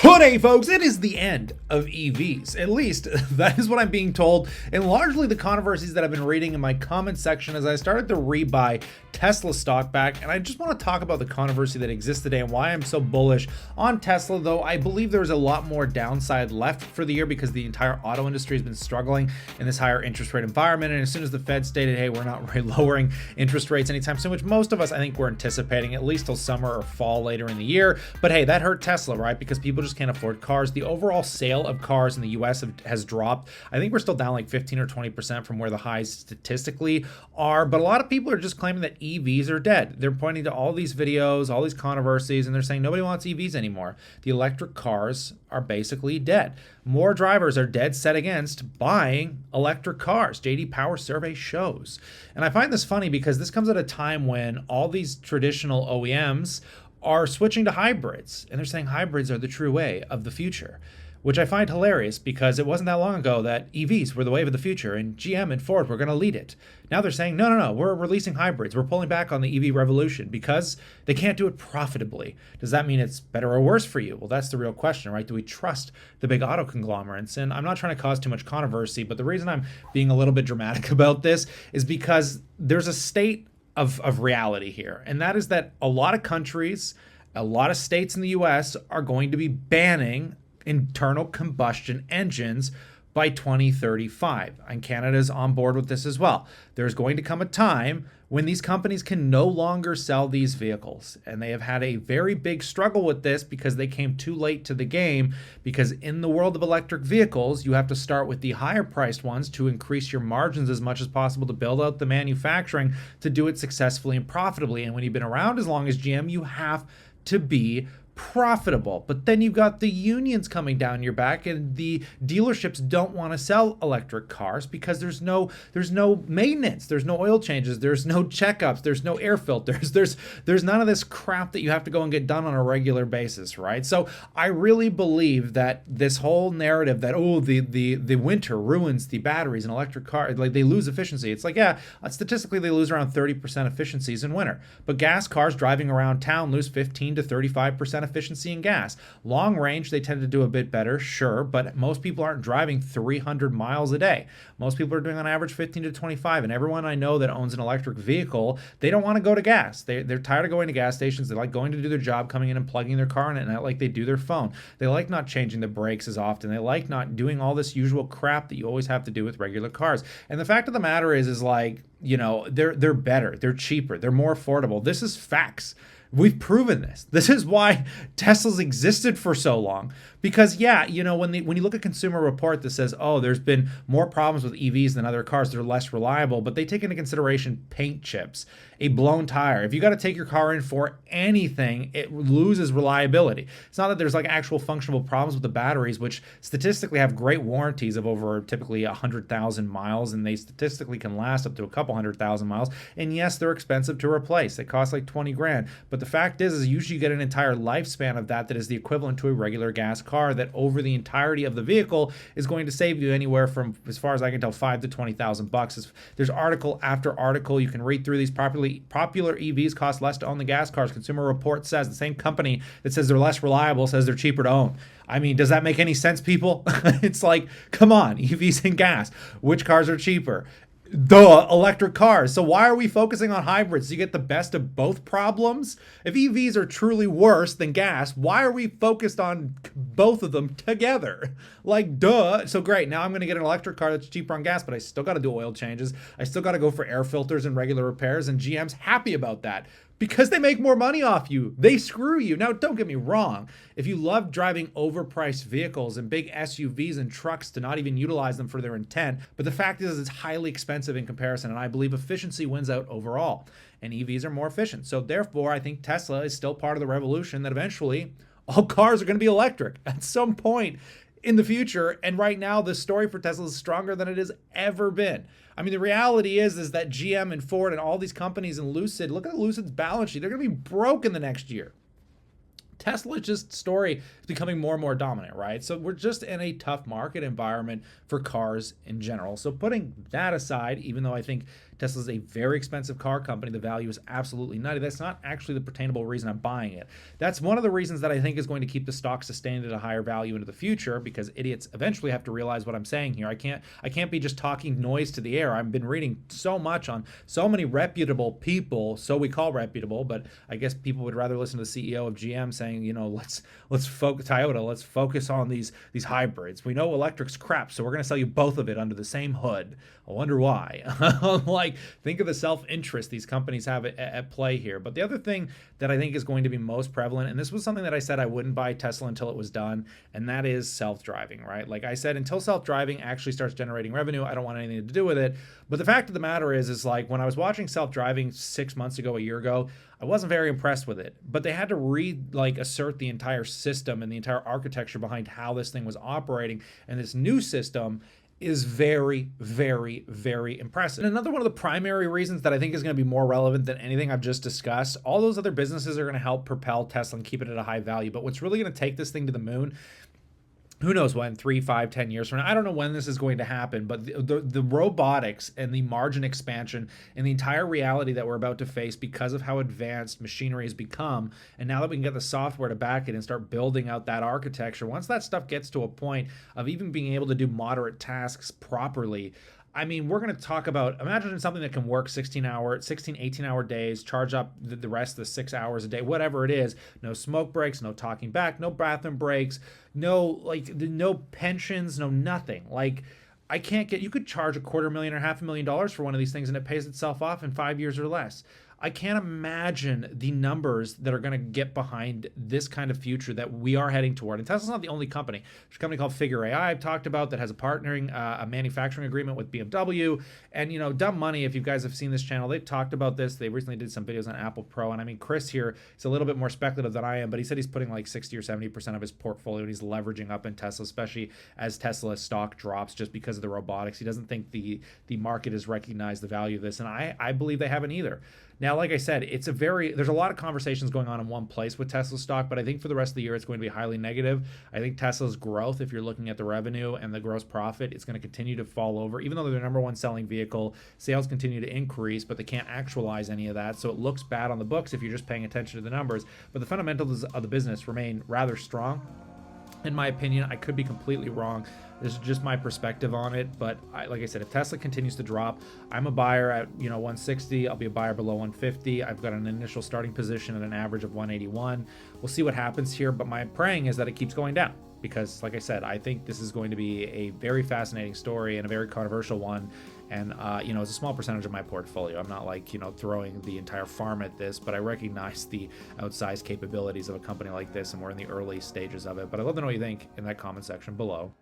Today, folks, it is the end of EVs. At least, that is what I'm being told, and largely the controversies that I've been reading in my comment section as I started to rebuy Tesla stock back. And I just want to talk about the controversy that exists today and why I'm so bullish on Tesla, though I believe there's a lot more downside left for the year because the entire auto industry has been struggling in this higher interest rate environment. And as soon as the Fed stated, hey, we're not really lowering interest rates anytime soon, which most of us, I think, were anticipating at least till summer or fall later in the year. But hey, that hurt Tesla, right? Because people just can't afford cars. The overall sale of cars in the US has dropped. I think we're still down like 15 or 20% from where the highs statistically are, but a lot of people are just claiming that EVs are dead. They're pointing to all these videos, all these controversies, and they're saying nobody wants EVs anymore. The electric cars are basically dead. More drivers are dead set against buying electric cars. JD Power survey shows. And I find this funny because this comes at a time when all these traditional OEMs are switching to hybrids, and they're saying hybrids are the true way of the future, which I find hilarious because it wasn't that long ago that EVs were the wave of the future and GM and Ford were going to lead it. Now they're saying, no, we're releasing hybrids. We're pulling back on the EV revolution because they can't do it profitably. Does that mean it's better or worse for you? Well, that's the real question, right? Do we trust the big auto conglomerates? And I'm not trying to cause too much controversy, but the reason I'm being a little bit dramatic about this is because there's a state of reality here. And that is that a lot of countries, a lot of states in the US are going to be banning internal combustion engines by 2035. And Canada's on board with this as well. There's going to come a time when these companies can no longer sell these vehicles. And they have had a very big struggle with this because they came too late to the game, because in the world of electric vehicles, you have to start with the higher priced ones to increase your margins as much as possible to build out the manufacturing to do it successfully and profitably. And when you've been around as long as GM, you have to be profitable. But then you've got the unions coming down your back, and the dealerships don't want to sell electric cars because there's no maintenance, there's no oil changes, there's no checkups, there's no air filters, there's none of this crap that you have to go and get done on a regular basis, right? So I really believe that this whole narrative that the winter ruins the batteries in electric cars, like they lose efficiency. It's like, yeah, statistically they lose around 30% efficiencies in winter, but gas cars driving around town lose 15 to 35% efficiency in gas. Long range, they tend to do a bit better, sure, but most people aren't driving 300 miles a day. Most people are doing on average 15 to 25, and everyone I know that owns an electric vehicle, they don't want to go to gas. They're tired of going to gas stations. They like going to do their job, coming in and plugging their car in it, and like they do their phone. They like not changing the brakes as often. They like not doing all this usual crap that you always have to do with regular cars. And the fact of the matter is like, you know, they're better, they're cheaper, they're more affordable. This is facts. We've proven this. This is why Tesla's existed for so long. Because, yeah, you know, when you look at Consumer Report that says, oh, there's been more problems with EVs than other cars, they're less reliable, but they take into consideration paint chips, a blown tire. If you got to take your car in for anything, it loses reliability. It's not that there's like actual functional problems with the batteries, which statistically have great warranties of over typically 100,000 miles, and they statistically can last up to a couple 100,000 miles. And yes, they're expensive to replace. They cost like 20 grand. But the fact is usually you get an entire lifespan of that is the equivalent to a regular gas car that over the entirety of the vehicle is going to save you anywhere from, as far as I can tell, $5,000 to $20,000. There's article after article. You can read through these. Popular EVs cost less to own than gas cars. Consumer Report says the same company that says they're less reliable says they're cheaper to own. I mean, does that make any sense, people? It's like, come on, EVs and gas. Which cars are cheaper? Duh, electric cars. So why are we focusing on hybrids? Do you get the best of both problems? If EVs are truly worse than gas, why are we focused on both of them together? Like, duh. So great, now I'm going to get an electric car that's cheaper on gas, but I still got to do oil changes. I still got to go for air filters and regular repairs, and GM's happy about that because they make more money off you. They screw you. Now, don't get me wrong. If you love driving overpriced vehicles and big SUVs and trucks to not even utilize them for their intent, but the fact is it's highly expensive in comparison, and I believe efficiency wins out overall, and EVs are more efficient. So therefore, I think Tesla is still part of the revolution that eventually all cars are going to be electric at some point in the future. And right now, the story for Tesla is stronger than it has ever been. I mean, the reality is that GM and Ford and all these companies and Lucid, look at Lucid's balance sheet. They're going to be broke in the next year. Tesla's just story is becoming more and more dominant, right? So we're just in a tough market environment for cars in general. So putting that aside, even though I think Tesla's a very expensive car company. The value is absolutely nutty. That's not actually the pertainable reason I'm buying it. That's one of the reasons that I think is going to keep the stock sustained at a higher value into the future, because idiots eventually have to realize what I'm saying here. I can't be just talking noise to the air. I've been reading so much on so many reputable people, so we call reputable, but I guess people would rather listen to the CEO of GM saying, let's focus Toyota, let's focus on these hybrids. We know electric's crap, so we're going to sell you both of it under the same hood. I wonder why. Like, think of the self-interest these companies have at play here. But the other thing that I think is going to be most prevalent, and this was something that I said I wouldn't buy Tesla until it was done, and that is self-driving, right? Like I said, until self-driving actually starts generating revenue, I don't want anything to do with it. But the fact of the matter is like, when I was watching self-driving 6 months ago, a year ago, I wasn't very impressed with it. But they had to assert the entire system and the entire architecture behind how this thing was operating, and this new system is very, very, very impressive. And another one of the primary reasons that I think is going to be more relevant than anything I've just discussed, all those other businesses are going to help propel Tesla and keep it at a high value. But what's really going to take this thing to the moon, who knows when, 3, 5, 10 years from now, I don't know when this is going to happen, but the robotics and the margin expansion and the entire reality that we're about to face because of how advanced machinery has become, and now that we can get the software to back it and start building out that architecture, once that stuff gets to a point of even being able to do moderate tasks properly, I mean, we're going to talk about, imagine something that can work 16, 18-hour days, charge up the rest of the 6 hours a day, whatever it is. No smoke breaks, no talking back, no bathroom breaks, no pensions, no nothing. Like, you could charge $250,000 or $500,000 for one of these things and it pays itself off in 5 years or less. I can't imagine the numbers that are going to get behind this kind of future that we are heading toward. And Tesla's not the only company. There's a company called Figure AI I've talked about that has a manufacturing agreement with BMW. And, dumb money, if you guys have seen this channel, they've talked about this. They recently did some videos on Apple Pro. And I mean, Chris here is a little bit more speculative than I am, but he said he's putting like 60 or 70% of his portfolio and he's leveraging up in Tesla, especially as Tesla stock drops just because of the robotics. He doesn't think the market has recognized the value of this. And I believe they haven't either. Now, like I said, there's a lot of conversations going on in one place with Tesla stock, but I think for the rest of the year, it's going to be highly negative. I think Tesla's growth, if you're looking at the revenue and the gross profit, it's going to continue to fall over. Even though they're their number one selling vehicle, sales continue to increase, but they can't actualize any of that. So it looks bad on the books if you're just paying attention to the numbers. But the fundamentals of the business remain rather strong. In my opinion, I could be completely wrong. This is just my perspective on it. But like I said, if Tesla continues to drop, I'm a buyer at 160. I'll be a buyer below 150. I've got an initial starting position at an average of 181. We'll see what happens here. But my praying is that it keeps going down. Because, like I said, I think this is going to be a very fascinating story and a very controversial one. And, it's a small percentage of my portfolio. I'm not throwing the entire farm at this, but I recognize the outsized capabilities of a company like this, and we're in the early stages of it. But I'd love to know what you think in that comment section below.